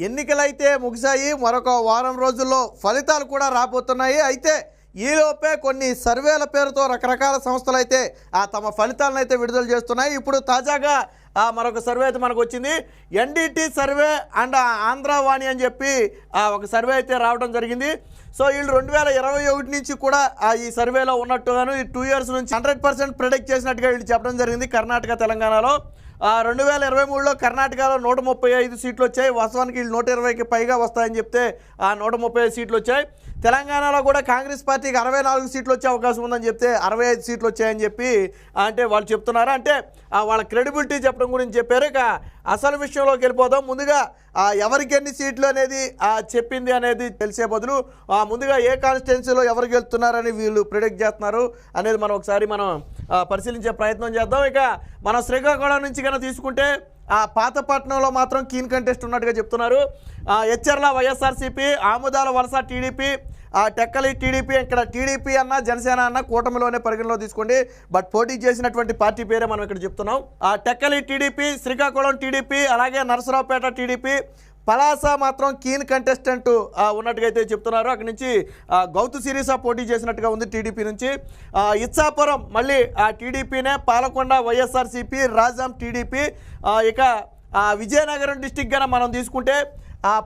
ఎన్నికలైతే ముగిశాయి. మరొక వారం రోజుల్లో ఫలితాలు కూడా రాబోతున్నాయి. అయితే ఈలోపే కొన్ని సర్వేల పేరుతో రకరకాల సంస్థలు అయితే తమ ఫలితాలను అయితే విడుదల చేస్తున్నాయి. ఇప్పుడు తాజాగా మరొక సర్వే అయితే మనకు వచ్చింది. ఎన్డిటి సర్వే అండ్ ఆంధ్రవాణి అని చెప్పి ఒక సర్వే అయితే రావడం జరిగింది. సో వీళ్ళు 2021 నుంచి కూడా ఈ సర్వేలో ఉన్నట్టుగాను ఈ 2 years నుంచి 100% ప్రెడిక్ట్ చేసినట్టుగా వీళ్ళు చెప్పడం జరిగింది. కర్ణాటక తెలంగాణలో 2023లో కర్ణాటకలో 135 సీట్లు వచ్చాయి. వాస్తవానికి వీళ్ళు 120కి పైగా వస్తాయని చెప్తే 135 సీట్లు వచ్చాయి. తెలంగాణలో కూడా కాంగ్రెస్ పార్టీకి 64 సీట్లు వచ్చే అవకాశం ఉందని చెప్తే 65 సీట్లు వచ్చాయని చెప్పి అంటే వాళ్ళు చెప్తున్నారు. అంటే వాళ్ళ క్రెడిబిలిటీ చెప్పడం గురించి చెప్పారు. ఇక అసలు విషయంలోకి వెళ్ళిపోదాం. ముందుగా ఎవరికి ఎన్ని సీట్లు అనేది చెప్పింది అనేది తెలిసే బదులు ముందుగా ఏ కాన్స్టిట్యున్సీలో ఎవరు గెలుస్తున్నారని వీళ్ళు ప్రిడిక్ట్ చేస్తున్నారు అనేది మనం పరిశీలించే ప్రయత్నం చేద్దాం. ఇక మనం శ్రీకాకుళం నుంచి కనుక తీసుకుంటే పాతపట్నంలో మాత్రం కీన్ కంటెస్ట్ ఉన్నట్టుగా చెప్తున్నారు. ఎచ్చర్ల వైఎస్ఆర్సీపీ, ఆముదాల వలస టీడీపీ, టెక్కలి టీడీపీ. ఇక్కడ టీడీపీ అన్న జనసేన అన్న కూటమిలోనే పరిగణలో తీసుకోండి. బట్ పోటీ చేసినటువంటి పార్టీ పేరే మనం ఇక్కడ చెప్తున్నాం. టెక్కలి టీడీపీ, శ్రీకాకుళం టీడీపీ, అలాగే నరసరావుపేట టీడీపీ, పలాస మాత్రం కీన్ కంటెస్టెంట్ ఉన్నట్టుగా అయితే చెప్తున్నారు. అక్కడి నుంచి గౌతు సిరీసా పోటీ చేసినట్టుగా ఉంది టీడీపీ నుంచి. ఇచ్చాపురం మళ్ళీ టీడీపీనే, పాలకొండ వైఎస్ఆర్సీపీ, రాజాం టీడీపీ. ఇక విజయనగరం డిస్టిక్ గాన మనం తీసుకుంటే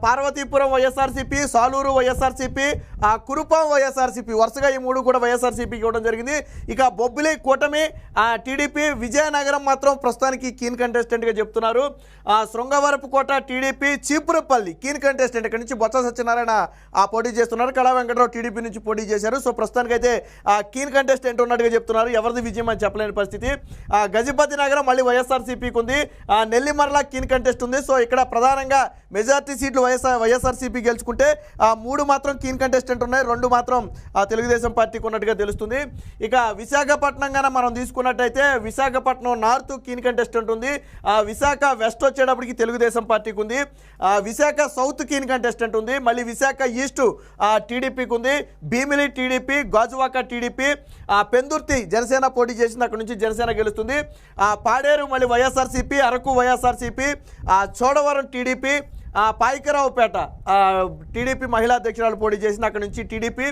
పార్వతీపురం వైఎస్ఆర్సీపీ, సాలూరు వైఎస్ఆర్సీపీ, కురుపాం వైఎస్ఆర్సీపీ. వరుసగా ఈ 3 కూడా వైఎస్ఆర్సీపీకి ఇవ్వడం జరిగింది. ఇక బొబ్బిలి కూటమి టీడీపీ, విజయనగరం మాత్రం ప్రస్తుతానికి కీన్ కంటెస్టెంట్గా చెప్తున్నారు. Srungavarapukota TDP, Cheepurupalli keen contestant. ఇక్కడ నుంచి బొత్స సత్యనారాయణ పోటీ చేస్తున్నారు. కళా వెంకటరావు టీడీపీ నుంచి పోటీ చేశారు. సో ప్రస్తుతానికైతే కీన్ కంటెస్టెంట్ ఉన్నట్టుగా చెప్తున్నారు. ఎవరిది విజయం అని చెప్పలేని పరిస్థితి. గజపతి నగరం మళ్ళీ వైఎస్ఆర్సీపీకి ఉంది. నెల్లిమర్ల కీన్ కంటెస్ట్ ఉంది. సో ఇక్కడ ప్రధానంగా మెజార్టీ సీట్లు వైఎస్ఆర్సీపీ గెలుచుకుంటే 3 మాత్రం కీన్ కంటెస్టెంట్ ఉన్నాయి. 2 మాత్రం తెలుగుదేశం పార్టీకి ఉన్నట్టుగా తెలుస్తుంది. ఇక విశాఖపట్నం గాన మనం తీసుకున్నట్టయితే విశాఖపట్నం నార్త్ కీన్ కంటెస్టెంట్ ఉంది. విశాఖ వెస్ట్ వచ్చేటప్పటికి తెలుగుదేశం పార్టీకి ఉంది. విశాఖ సౌత్ కీన్ కంటెస్టెంట్ ఉంది. మళ్ళీ విశాఖ ఈస్ట్ టీడీపీకి ఉంది. భీమిలి టీడీపీ, గాజువాక టీడీపీ, పెందుర్తి జనసేన పోటీ చేసింది. అక్కడ నుంచి జనసేన గెలుస్తుంది. పాడేరు మళ్ళీ వైఎస్ఆర్సీపీ, అరకు వైఎస్ఆర్సీపీ, చోడవరం టీడీపీ, పాయికరావుపేట టీడీపీ మహిళా అధ్యక్షురాలు పోటీ చేసింది. అక్కడ నుంచి టీడీపీ.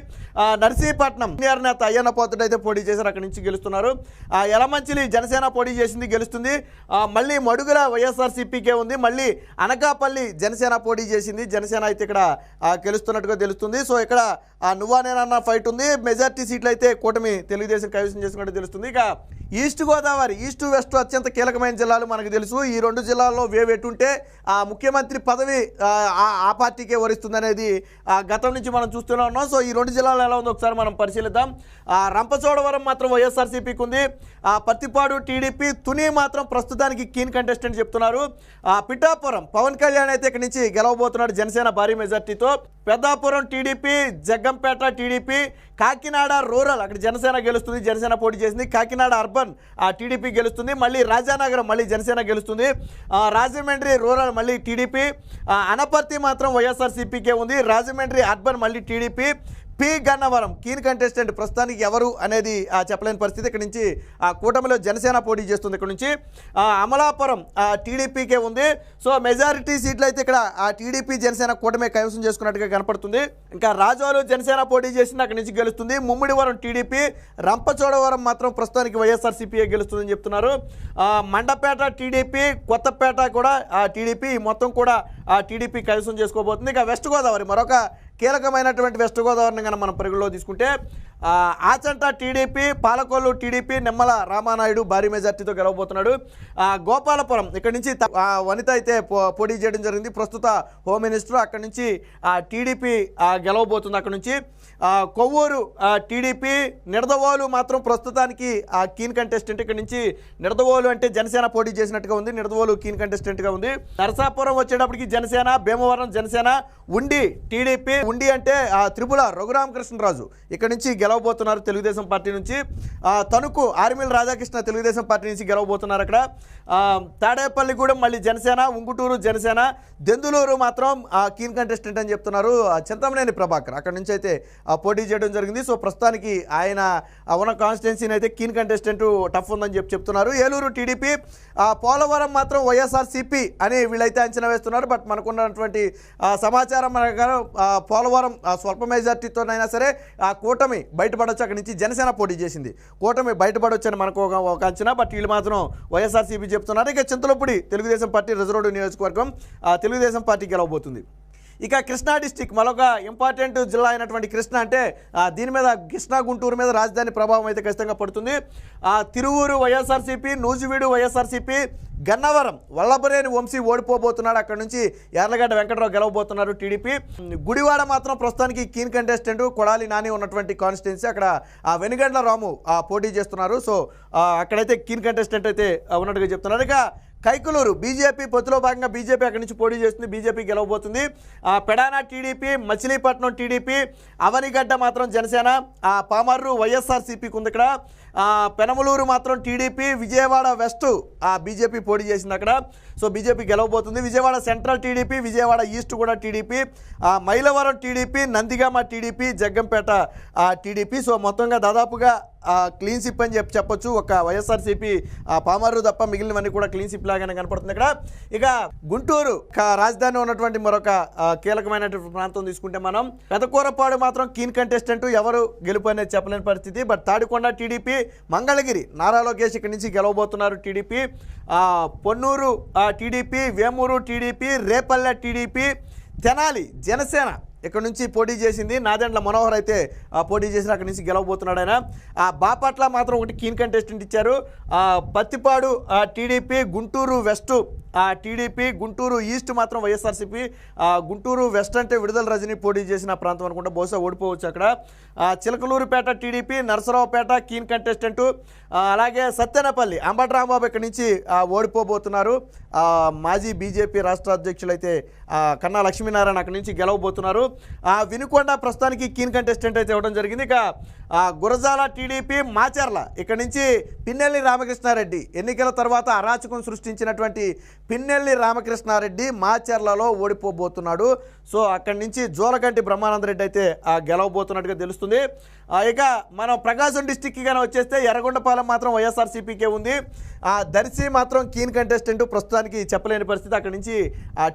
నర్సీపట్నం సీనియర్ నేత అయ్యన్న పోతుడు అయితే పోటీ చేశారు. అక్కడ నుంచి గెలుస్తున్నారు. యలమంచిలి జనసేన పోటీ చేసింది, గెలుస్తుంది. మళ్ళీ మడుగుల వైఎస్ఆర్సీపీకే ఉంది. మళ్ళీ అనకాపల్లి జనసేన పోటీ చేసింది. జనసేన అయితే ఇక్కడ గెలుస్తున్నట్టుగా తెలుస్తుంది. సో ఇక్కడ నువ్వా నేనన్న ఫైట్ ఉంది. మెజార్టీ సీట్లు అయితే కూటమి తెలుగుదేశం కైవసం చేసుకున్నట్టు తెలుస్తుంది. ఇక ఈస్ట్ గోదావరి, ఈస్ట్ వెస్ట్ అత్యంత కీలకమైన జిల్లాలు మనకు తెలుసు. ఈ 2 జిల్లాల్లో వేవెట్టుంటే ముఖ్యమంత్రి పదవి ఆ పార్టీకే వరిస్తుంది అనేది గతం నుంచి మనం చూస్తూనే ఉన్నాం. సో ఈ 2 జిల్లాలు ఎలా ఉందో ఒకసారి మనం పరిశీలిద్దాం. రంపచోడవరం మాత్రం వైఎస్ఆర్సీపీకి ఉంది. పత్తిపాడు టీడీపీ, తుని మాత్రం ప్రస్తుతానికి కీన్ కంటెస్టెంట్ చెప్తున్నారు. పిఠాపురం పవన్ కళ్యాణ్ అయితే ఇక్కడ నుంచి గెలవబోతున్నాడు జనసేన భారీ మెజార్టీతో. Peddapuram TDP, Jaggampeta TDP, Kakinada rural అక్కడ జనసేన గెలుస్తుంది. జనసేన పోటీ చేసింది. కాకినాడ అర్బన్ టీడీపీ గెలుస్తుంది. మళ్ళీ రాజానగరం మళ్ళీ జనసేన గెలుస్తుంది. రాజమండ్రి రూరల్ మళ్ళీ టీడీపీ. అనపర్తి మాత్రం వైఎస్ఆర్సీపీకే ఉంది. రాజమండ్రి అర్బన్ మళ్ళీ TDP. P Gannavaram keen contestant ప్రస్తుతానికి ఎవరు అనేది చెప్పలేని పరిస్థితి. ఇక్కడ నుంచి కూటమిలో జనసేన పోటీ చేస్తుంది. ఇక్కడ నుంచి అమలాపురం టీడీపీకే ఉంది. సో మెజారిటీ సీట్లు అయితే ఇక్కడ టీడీపీ జనసేన కూటమి కైవసం చేసుకున్నట్టుగా కనపడుతుంది. ఇంకా రాజోలు జనసేన పోటీ చేసింది, అక్కడి నుంచి గెలుస్తుంది. ముమ్మిడివరం టీడీపీ, రంపచోడవరం మాత్రం ప్రస్తుతానికి వైఎస్ఆర్సీపీ గెలుస్తుందని చెప్తున్నారు. మండపేట టీడీపీ, కొత్తపేట కూడా టీడీపీ, మొత్తం కూడా టీడీపీ కైవసం చేసుకోబోతుంది. ఇక వెస్ట్ గోదావరి మరొక కీలకమైనటువంటి వెస్ట్ గోదావరిని కనుక మనం పరిగణలో తీసుకుంటే ఆచంట టీడీపీ, పాలకొల్లు టీడీపీ, నిమ్మల రామానాయుడు భారీ మెజార్టీతో గెలవబోతున్నాడు. గోపాలపురం ఇక్కడ నుంచి వనిత అయితే పోటీ చేయడం జరిగింది, ప్రస్తుత హోమ్ మినిస్టర్. అక్కడి నుంచి టీడీపీ గెలవబోతుంది. అక్కడ నుంచి కొవ్వూరు టీడీపీ, నిడదవోలు మాత్రం ప్రస్తుతానికి కీన్ కంటెస్టెంట్. ఇక్కడ నుంచి నిడదవోలు అంటే జనసేన పోటీ చేసినట్టుగా ఉంది. నిడదవోలు కీన్ కంటెస్టెంట్గా ఉంది. నరసాపురం వచ్చేటప్పటికి జనసేన, భీమవరం జనసేన, ఉండి టీడీపీ. ఉండి అంటే త్రిపుల రఘురామకృష్ణరాజు ఇక్కడ నుంచి గెలవబోతున్నారు తెలుగుదేశం పార్టీ నుంచి. తణుకు ఆర్మిల్ రాధాకృష్ణ తెలుగుదేశం పార్టీ నుంచి గెలవబోతున్నారు. అక్కడ తాడేపల్లిగూడెం మళ్ళీ జనసేన, ఉంగుటూరు జనసేన, దెందులూరు మాత్రం కీన్ కంటెస్టెంట్ అని చెప్తున్నారు చింతమనేని ప్రభాకర్. అక్కడ నుంచి అయితే పోటీ చేయడం జరిగింది. సో ప్రస్తుతానికి ఆయన ఉన్న కాన్స్టిట్యున్సీని అయితే కీన్ కంటెస్టెంట్ టఫ్ ఉందని చెప్తున్నారు. ఏలూరు టీడీపీ, పోలవరం మాత్రం వైఎస్ఆర్సీపీ అని వీళ్ళైతే అంచనా వేస్తున్నారు. బట్ మనకున్నటువంటి సమాచారం ప్రకారం పోలవరం స్వల్ప మెజార్టీతోనైనా సరే ఆ కూటమి బయటపడవచ్చు. అక్కడి నుంచి జనసేన పోటీ చేసింది, కూటమి బయటపడవచ్చు అని మనకు ఒక అంచనా. బట్ వీళ్ళు మాత్రం వైఎస్ఆర్సీపీ చెప్తున్నారు. ఇక చింతలపూడి తెలుగుదేశం పార్టీ రిజర్వ్డ్ నియోజకవర్గం తెలుగుదేశం పార్టీ గెలవబోతుంది. ఇక కృష్ణా డిస్టిక్ మరొక ఇంపార్టెంట్ జిల్లా అయినటువంటి కృష్ణా, అంటే దీని మీద కృష్ణా గుంటూరు మీద రాజధాని ప్రభావం అయితే ఖచ్చితంగా పడుతుంది. తిరువూరు వైఎస్ఆర్సీపీ, నూజివీడు వైఎస్ఆర్సీపీ, గన్నవరం వల్లభనేని వంశీ ఓడిపోబోతున్నాడు. అక్కడ నుంచి యార్లగడ్డ వెంకటరావు గెలవబోతున్నారు టీడీపీ. గుడివాడ మాత్రం ప్రస్తుతానికి కీన్ కంటెస్టెంట్ కొడాలి నాని ఉన్నటువంటి కాన్స్టిట్యున్సీ, అక్కడ వెనుగండ్ల రాము పోటీ చేస్తున్నారు. సో అక్కడైతే కీన్ కంటెస్టెంట్ అయితే ఉన్నట్టుగా చెప్తున్నారు. ఇక కైకులూరు బీజేపీ పొత్తులో భాగంగా బీజేపీ అక్కడి నుంచి పోటీ చేస్తుంది, బీజేపీ గెలవబోతుంది. పెడానా టీడీపీ, మచిలీపట్నం టీడీపీ, అవనిగడ్డ మాత్రం జనసేన, పామర్రు వైఎస్ఆర్సీపీకి ఉంది. ఇక్కడ పెనమలూరు మాత్రం టీడీపీ, విజయవాడ వెస్ట్ బీజేపీ పోటీ చేసింది అక్కడ. సో బీజేపీ గెలవబోతుంది. Vijayawada central TDP, Vijayawada east కూడా TDP, Mylavaram TDP, Nandigama TDP, Jaggampeta TDP. So మొత్తంగా దాదాపుగా క్లీన్ సిప్ అని చెప్పొచ్చు. ఒక వైఎస్ఆర్సీపీ పామర్రు తప్ప మిగిలినవన్నీ కూడా క్లీన్ సిప్ లాగానే కనపడుతుంది ఇక్కడ. ఇక గుంటూరు రాజధాని ఉన్నటువంటి మరొక కీలకమైనటువంటి ప్రాంతం తీసుకుంటే మనం పెదకూరపాడు మాత్రం కీన్ కంటెస్టెంట్, ఎవరు గెలుపు అనేది చెప్పలేని పరిస్థితి. బట్ తాడికొండ టీడీపీ, మంగళగిరి నారా లోకేష్ ఇక్కడి నుంచి గెలవబోతున్నారు TDP. Ponnur TDP, Vemuru TDP, Repalle TDP, Tenali Janasena ఇక్కడ నుంచి పోటీ చేసింది. నాదెండ్ల మనోహర్ అయితే పోటీ చేసిన అక్కడి నుంచి గెలవబోతున్నాడు ఆయన. బాపట్ల మాత్రం ఒకటి కీన్ కంటెస్టెంట్ ఇచ్చారు. Pattipadu TDP, Guntur west TDP, Guntur east మాత్రం వైఎస్ఆర్సీపీ. గుంటూరు వెస్ట్ అంటే విడుదల రజని పోటీ చేసిన ప్రాంతం అనుకుంటా, బహుశా ఓడిపోవచ్చు అక్కడ. Chilakaluripet TDP, Narasaraopet keen contestant. అలాగే సత్తెనపల్లి అంబటి రాంబాబు ఇక్కడి నుంచి ఓడిపోబోతున్నారు. మాజీ బీజేపీ రాష్ట్ర అధ్యక్షులు అయితే కన్నా లక్ష్మీనారాయణ అక్కడి నుంచి గెలవబోతున్నారు. వినుకొండ ప్రస్తుతానికి కీన్ కంటెస్టెంట్ అయితే ఇవ్వడం జరిగింది. ఇక గురజాల టీడీపీ, మాచర్ల ఇక్కడ నుంచి పిన్నెల్లి రామకృష్ణారెడ్డి, ఎన్నికల తర్వాత అరాచకం సృష్టించినటువంటి పిన్నెల్లి రామకృష్ణారెడ్డి మాచర్లలో ఓడిపోబోతున్నాడు. సో అక్కడి నుంచి జోలకంటి బ్రహ్మానందరెడ్డి అయితే గెలవబోతున్నట్టుగా తెలుస్తుంది. ఇక మనం ప్రకాశం డిస్టిక్కి కానీ వచ్చేస్తే ఎర్రగొండపాలెం మాత్రం వైఎస్ఆర్సీపీకే ఉంది. దర్శి మాత్రం కీన్ కంటెస్టెంట్ ప్రస్తుతానికి చెప్పలేని పరిస్థితి. అక్కడి నుంచి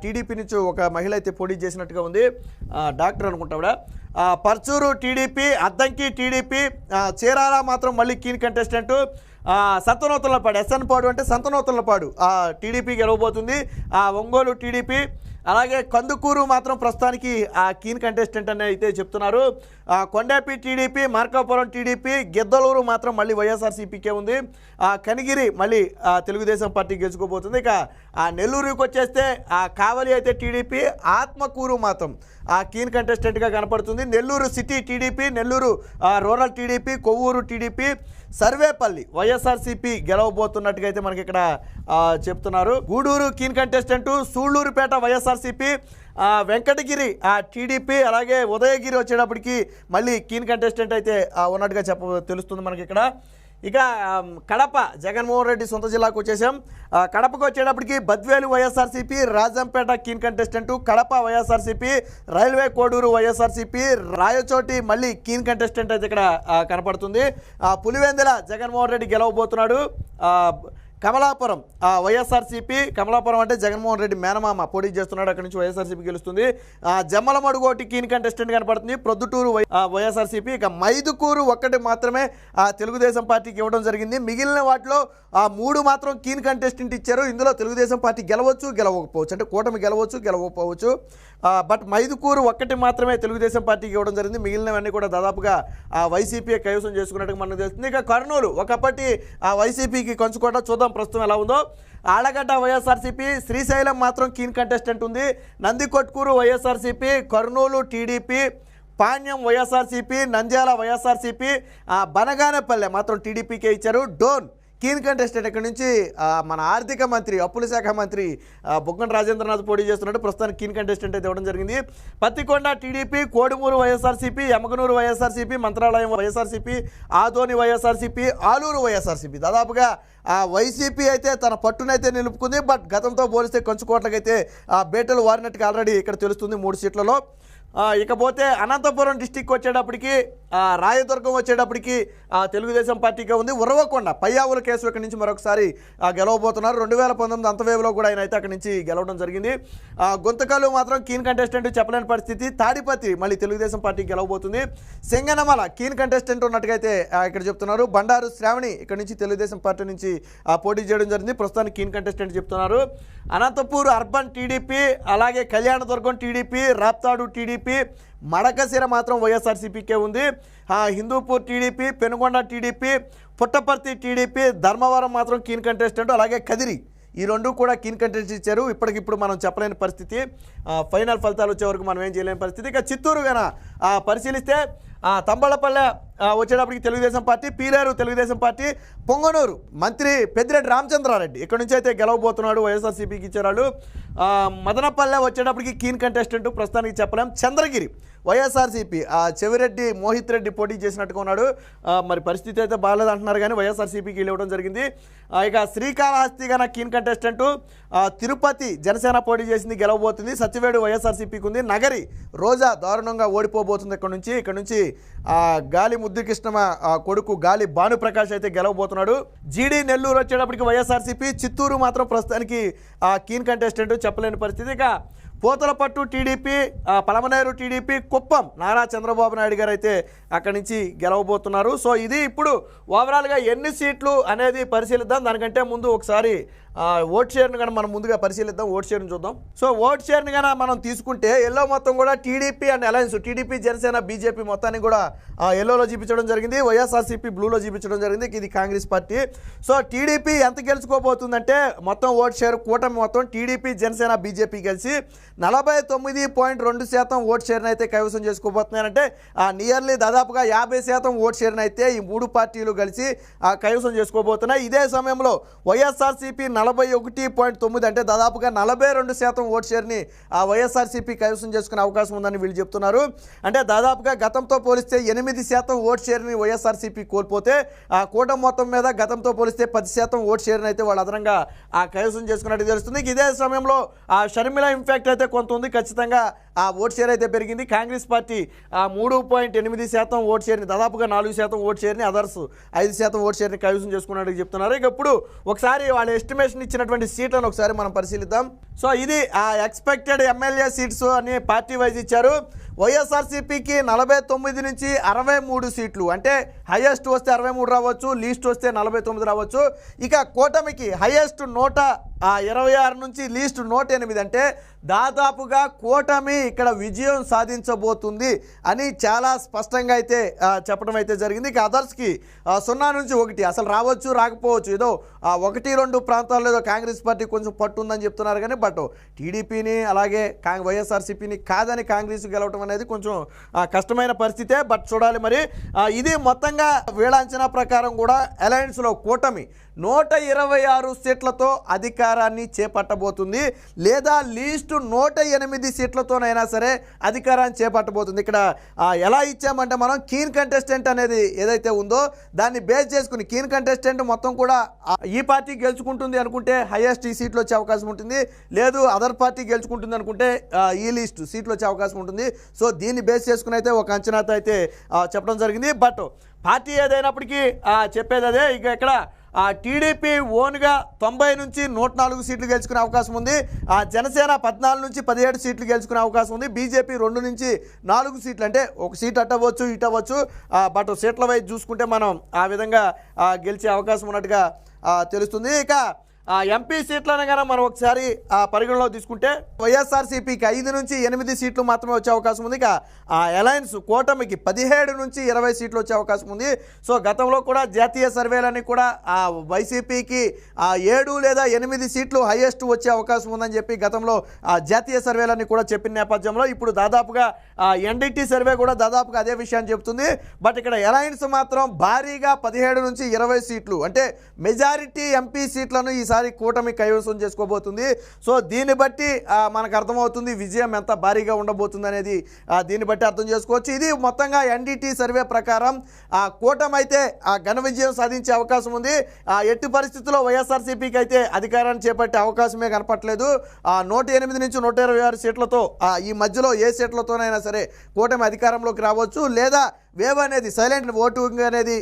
టీడీపీ నుంచి ఒక మహిళ అయితే పోటీ చేసినట్టుగా ఉంది, డాక్టర్ అనుకుంటా. పర్చూరు టీడీపీ, అద్దంకి టీడీపీ, చీరాల మాత్రం మళ్ళీ కీన్ కంటెస్టెంట్. సంతనూతలపాడు, ఎస్ఎన్ పాడు అంటే సంతనూతలపాడు టీడీపీ గెలవబోతుంది. ఒంగోలు టీడీపీ, అలాగే కందుకూరు మాత్రం ప్రస్తుతానికి కీన్ కంటెస్టెంట్ అని అయితే చెప్తున్నారు. కొండేపి టీడీపీ, మార్కాపురం టీడీపీ, గిద్దలూరు మాత్రం మళ్ళీ వైఎస్ఆర్సీపీకే ఉంది. కనిగిరి మళ్ళీ తెలుగుదేశం పార్టీ గెలుచుకోబోతుంది. ఇక నెల్లూరుకి వచ్చేస్తే కావలి అయితే టీడీపీ, ఆత్మకూరు మాత్రం కీన్ కంటెస్టెంట్గా కనపడుతుంది. Nellore city TDP, Nellore rural TDP, Kovvur TDP, Sarvepalli YSRCP గెలవబోతున్నట్టుగా అయితే మనకి ఇక్కడ చెప్తున్నారు. Gudur keen contestant, Sullurpeta YSRCP, Venkatagiri TDP, అలాగే ఉదయగిరి వచ్చేటప్పటికి మళ్ళీ కీన్ కంటెస్టెంట్ అయితే ఉన్నట్టుగా తెలుస్తుంది మనకి ఇక్కడ. ఇక కడప జగన్మోహన్ రెడ్డి సొంత జిల్లాకు వచ్చేసాం. కడపకు వచ్చేటప్పటికి Badvel YSRCP, Rajampet keen contestant, Kadapa YSRCP, railway Koduru YSRCP, Rayachoti మళ్ళీ కీన్ కంటెస్టెంట్ అయితే ఇక్కడ కనపడుతుంది. పులివెందుల జగన్మోహన్ రెడ్డి గెలవబోతున్నాడు. కమలాపురం వైఎస్ఆర్సీపీ, కమలాపురం అంటే జగన్మోహన్ రెడ్డి మేనమామ పోటీ చేస్తున్నాడు, అక్కడి నుంచి వైఎస్ఆర్సీపీ గెలుస్తుంది. జమ్మలమడుగు ఒకటి కీన్ కంటెస్టెంట్ కనపడుతుంది, ప్రొద్దుటూరు వైఎస్ఆర్సీపీ. ఇక మైదుకూరు ఒక్కటి మాత్రమే తెలుగుదేశం పార్టీకి ఇవ్వడం జరిగింది. మిగిలిన వాటిలో 3 మాత్రం కీన్ కంటెస్టెంట్ ఇచ్చారు. ఇందులో తెలుగుదేశం పార్టీ గెలవచ్చు, గెలవకపోవచ్చు, అంటే కూటమి గెలవచ్చు, గెలవకపోవచ్చు. బట్ మైదుకూరు ఒక్కటి మాత్రమే తెలుగుదేశం పార్టీకి ఇవ్వడం జరిగింది. మిగిలినవన్నీ కూడా దాదాపుగా వైసీపీ కైవసం చేసుకున్నట్టుగా మనకు తెలుస్తుంది. ఇక కర్నూలు ఒకప్పటి వైసీపీకి కంచుకోట, చూద్దాం ప్రస్తుతం ఎలా ఉందో. ఆళ్లగడ్డ వైఎస్ఆర్సీపీ, శ్రీశైలం మాత్రం కీన్ కంటెస్టెంట్ ఉంది. నందికొట్కూరు వైఎస్ఆర్సీపీ, కర్నూలు టీడీపీ, పాణ్యం వైఎస్ఆర్సీపీ, నంద్యాల వైఎస్ఆర్సీపీ, బనగానపల్లె మాత్రం టీడీపీకే ఇచ్చారు. డోన్ కీన్ కంటెస్టెంట్ ఇక్కడ నుంచి మన ఆర్థిక మంత్రి అప్పుల శాఖ మంత్రి బుగ్గన రాజేంద్రనాథ్ పోటీ చేస్తున్నాడు. ప్రస్తుతానికి కీన్ కంటెస్టెంట్ అయితే ఇవ్వడం జరిగింది. పత్తికొండ టీడీపీ, కోడుమూరు వైఎస్ఆర్సీపీ, యమగనూరు వైఎస్ఆర్సీపీ, మంత్రాలయం వైఎస్ఆర్సీపీ, ఆదోని వైఎస్ఆర్సీపీ, ఆలూరు వైఎస్ఆర్సీపీ. దాదాపుగా వైసీపీ అయితే తన పట్టునైతే నిలుపుకుంది. బట్ గతంతో పోలిస్తే కంచుకోట్లకైతే బేటలు వారినట్టుగా ఆల్రెడీ ఇక్కడ తెలుస్తుంది 3 సీట్లలో. ఇకపోతే అనంతపురం డిస్టిక్ వచ్చేటప్పటికి, రాయదుర్గం వచ్చేటప్పటికి తెలుగుదేశం పార్టీగా ఉంది. ఉరవకొండ పయ్యావుల కేసు ఇక్కడి నుంచి మరొకసారి గెలవబోతున్నారు. 2019 అంతవేవులో కూడా ఆయన అయితే అక్కడి నుంచి గెలవడం జరిగింది. గుంతకల్లు మాత్రం కీన్ కంటెస్టెంట్ చెప్పలేని పరిస్థితి. తాడిపత్రి మళ్ళీ తెలుగుదేశం పార్టీకి గెలవబోతుంది. సింగనమల కీన్ కంటెస్టెంట్ ఉన్నట్టుగా అయితే ఇక్కడ చెప్తున్నారు. బండారు శ్రావణి ఇక్కడ నుంచి తెలుగుదేశం పార్టీ నుంచి పోటీ చేయడం జరిగింది. ప్రస్తుతానికి కీన్ కంటెస్టెంట్ చెప్తున్నారు. అనంతపూర్ అర్బన్ టీడీపీ, అలాగే కళ్యాణదుర్గం టీడీపీ, రాప్తాడు టీడీపీ, మడకశిర మాత్రం వైఎస్ఆర్సీపీకే ఉంది. Hindupur TDP, Penukonda TDP, Puttaparthi TDP, Dharmavaram మాత్రం కీన్ కంటెస్టెంట్, అలాగే కదిరి ఈ 2 కూడా కీన్ కంటెస్టెంట్ ఇచ్చారు. ఇప్పటికిప్పుడు మనం చెప్పలేని పరిస్థితి, ఫైనల్ ఫలితాలు వచ్చే వరకు మనం ఏం చేయలేని పరిస్థితి. ఇక చిత్తూరు గన పరిశీలిస్తే తంబళపల్లె వచ్చేటప్పటికి తెలుగుదేశం పార్టీ, పీలేరు తెలుగుదేశం పార్టీ, పొంగనూరు మంత్రి పెద్దిరెడ్డి రామచంద్రారెడ్డి ఇక్కడ నుంచి అయితే గెలవబోతున్నాడు, వైఎస్ఆర్సీపీకి ఇచ్చారు. మదనపల్లె వచ్చేటప్పటికి కీన్ కంటెస్టెంట్ ప్రస్తుతానికి చెప్పలేం. చంద్రగిరి వైఎస్ఆర్సీపీ చెవిరెడ్డి మోహిత్ రెడ్డి పోటీ చేసినట్టుగా ఉన్నాడు. మరి పరిస్థితి అయితే బాగాలేదంటున్నారు కానీ వైఎస్ఆర్సీపీకి ఇవ్వడం జరిగింది. ఇక శ్రీకాళహస్తి గన కీన్ కంటెస్టెంట్, తిరుపతి జనసేన పోటీ చేసింది, గెలవబోతుంది. సత్యవేడు వైఎస్ఆర్సీపీకి ఉంది. నగరి రోజా దారుణంగా ఓడిపోబోతుంది ఇక్కడ నుంచి గాలి ముద్దుకృష్ణ కొడుకు గాలి భానుప్రకాష్ అయితే గెలవబోతున్నాడు. జీడీ నెల్లూరు వచ్చేటప్పటికి వైఎస్ఆర్సీపీ, చిత్తూరు మాత్రం ప్రస్తుతానికి కీన్ కంటెస్టెంట్ చెప్పలేని పరిస్థితి. ఇక పోతలపట్టు టీడీపీ, పలమనేరు టీడీపీ, కుప్పం నారా చంద్రబాబు నాయుడు గారు అయితే అక్కడి నుంచి గెలవబోతున్నారు. సో ఇది ఇప్పుడు ఓవరాల్గా ఎన్ని సీట్లు అనేది పరిశీలిద్దాం. దానికంటే ముందు ఒకసారి ఓట్ షేర్ని కనుక మనం ముందుగా పరిశీలిద్దాం. ఓట్ షేర్ని చూద్దాం. సో ఓట్ షేర్ని కనుక మనం తీసుకుంటే ఎల్లో మొత్తం కూడా TDP and alliance, TDP Janasena BJP మొత్తాన్ని కూడా ఎల్లోలో చూపించడం జరిగింది. వైఎస్ఆర్సీపీ బ్లూలో చూపించడం జరిగింది. ఇది కాంగ్రెస్ పార్టీ. సో టీడీపీ ఎంత గెలుచుకోబోతుందంటే మొత్తం ఓట్ షేర్ కూటమి మొత్తం టీడీపీ జనసేన బీజేపీ కలిసి 49.2% ఓట్ షేర్ని అయితే కైవసం చేసుకోబోతున్నారంటే నియర్లీ దాదాపుగా 50% ఓట్ షేర్ని అయితే ఈ 3 పార్టీలు కలిసి కైవసం చేసుకోబోతున్నాయి. ఇదే సమయంలో వైఎస్ఆర్సీపీ 41.9 అంటే దాదాపుగా 42% ఓట్ షేర్ని వైఎస్ఆర్సీపీ కైవసం చేసుకునే అవకాశం ఉందని వీళ్ళు చెప్తున్నారు. అంటే దాదాపుగా గతంతో పోలిస్తే 8% ఓట్ షేర్ని వైఎస్ఆర్సీపీ కోల్పోతే కూటమి మొత్తం మీద గతంతో పోలిస్తే 10% ఓట్ షేర్ని అయితే వాళ్ళు అదనంగా కైవసం చేసుకున్నట్టు తెలుస్తుంది. ఇదే సమయంలో షర్మిల ఇంపాక్ట్ అయితే కొంత ఉంది. ఖచ్చితంగా ఓట్ షేర్ అయితే పెరిగింది. కాంగ్రెస్ పార్టీ 3.8% ఓట్ షేర్ని, దాదాపుగా 4% ఓట్ షేర్ని, అదర్స్ 5% ఓట్ షేర్ని కైవసం చేసుకున్నట్టు చెప్తున్నారు. ఇక ఇప్పుడు ఒకసారి వాళ్ళ ఎస్టిమేషన్ ఇచ్చినటువంటి సీట్లను ఒకసారి మనం పరిశీలిద్దాం. సో ఇది ఎక్స్పెక్టెడ్ ఎమ్మెల్యే సీట్స్ అని పార్టీ వైజ్ ఇచ్చారు. వైఎస్ఆర్సీపీకి 49 నుంచి 63 సీట్లు, అంటే హైయెస్ట్ వస్తే 63 రావచ్చు, లీస్ట్ వస్తే 49 రావచ్చు. ఇక కూటమికి హైయెస్ట్ 126 నుంచి లీస్ట్ 108, అంటే దాదాపుగా కూటమి ఇక్కడ విజయం సాధించబోతుంది అని చాలా స్పష్టంగా అయితే చెప్పడం అయితే జరిగింది. ఇక అదర్స్కి 0 నుంచి 1 అసలు రావచ్చు రాకపోవచ్చు, ఏదో 1-2 ప్రాంతాల్లో ఏదో కాంగ్రెస్ పార్టీ కొంచెం పట్టుందని చెప్తున్నారు కానీ బట్ టీడీపీని అలాగే వైఎస్ఆర్సీపీని కాదని కాంగ్రెస్ గెలవడం అనేది కొంచెం కష్టమైన పరిస్థితే. బట్ చూడాలి మరి. ఇది మొత్తంగా వీళ్ళ అంచనా ప్రకారం కూడా అలయన్స్లో కూటమి 126 సీట్లతో అధికారాన్ని చేపట్టబోతుంది, లేదా లీస్ట్ 108 సీట్లతోనైనా సరే అధికారాన్ని చేపట్టబోతుంది. ఇక్కడ ఎలా ఇచ్చామంటే మనం కీన్ కంటెస్టెంట్ అనేది ఏదైతే ఉందో దాన్ని బేస్ చేసుకుని కీన్ కంటెస్టెంట్ మొత్తం కూడా ఈ పార్టీ గెలుచుకుంటుంది అనుకుంటే హైయెస్ట్ ఈ సీట్లు వచ్చే అవకాశం ఉంటుంది, లేదు అదర్ పార్టీ గెలుచుకుంటుంది అనుకుంటే ఈ లీస్ట్ సీట్లు వచ్చే అవకాశం ఉంటుంది. సో దీన్ని బేస్ చేసుకుని అయితే ఒక అంచనాతో అయితే చెప్పడం జరిగింది. బట్ పార్టీ ఏదైనప్పటికీ చెప్పేది అదే. ఇక ఇక్కడ టీడీపీ ఓన్గా 90 నుంచి 104 సీట్లు గెలుచుకునే అవకాశం ఉంది. జనసేన 14 నుంచి 17 సీట్లు గెలుచుకునే అవకాశం ఉంది. బీజేపీ 2 నుంచి 4 సీట్లు, అంటే ఒక సీట్ అట్టవచ్చు ఇటవచ్చు. బట్ సీట్ల వైజ్ చూసుకుంటే మనం ఆ విధంగా గెలిచే అవకాశం ఉన్నట్టుగా తెలుస్తుంది. ఇక ఎంపీ సీట్లను కనుక మనం ఒకసారి పరిగణలో తీసుకుంటే వైఎస్ఆర్సీపీకి 5 నుంచి 8 సీట్లు మాత్రమే వచ్చే అవకాశం ఉంది. ఇక అలయన్స్ కూటమికి 17 నుంచి 20 సీట్లు వచ్చే అవకాశం ఉంది. సో గతంలో కూడా జాతీయ సర్వేలన్నీ కూడా వైసీపీకి 7 లేదా 8 సీట్లు హైయెస్ట్ వచ్చే అవకాశం ఉందని చెప్పి గతంలో జాతీయ సర్వేలన్నీ కూడా చెప్పిన నేపథ్యంలో ఇప్పుడు దాదాపుగా ఎన్డీటీ సర్వే కూడా దాదాపుగా అదే విషయాన్ని చెబుతుంది. బట్ ఇక్కడ అలయన్స్ మాత్రం భారీగా 17 నుంచి 20 సీట్లు అంటే మెజారిటీ ఎంపీ సీట్లను ఈసారి కూటమి కైవసం చేసుకోబోతుంది. సో దీన్ని బట్టి మనకు అర్థమవుతుంది విజయం ఎంత భారీగా ఉండబోతుంది అనేది దీన్ని బట్టి అర్థం చేసుకోవచ్చు. ఇది మొత్తంగా ఎన్డీటీ సర్వే ప్రకారం కూటమి అయితే ఘన విజయం సాధించే అవకాశం ఉంది. ఎట్టి పరిస్థితుల్లో వైఎస్ఆర్సీపీకి అయితే అధికారాన్ని చేపట్టే అవకాశమే కనపట్లేదు. 108 నుంచి 126 సీట్లతో ఈ మధ్యలో ఏ సీట్లతోనైనా సరే కూటమి అధికారంలోకి రావచ్చు, లేదా వేవ్ అనేది సైలెంట్ ఓటింగ్ అనేది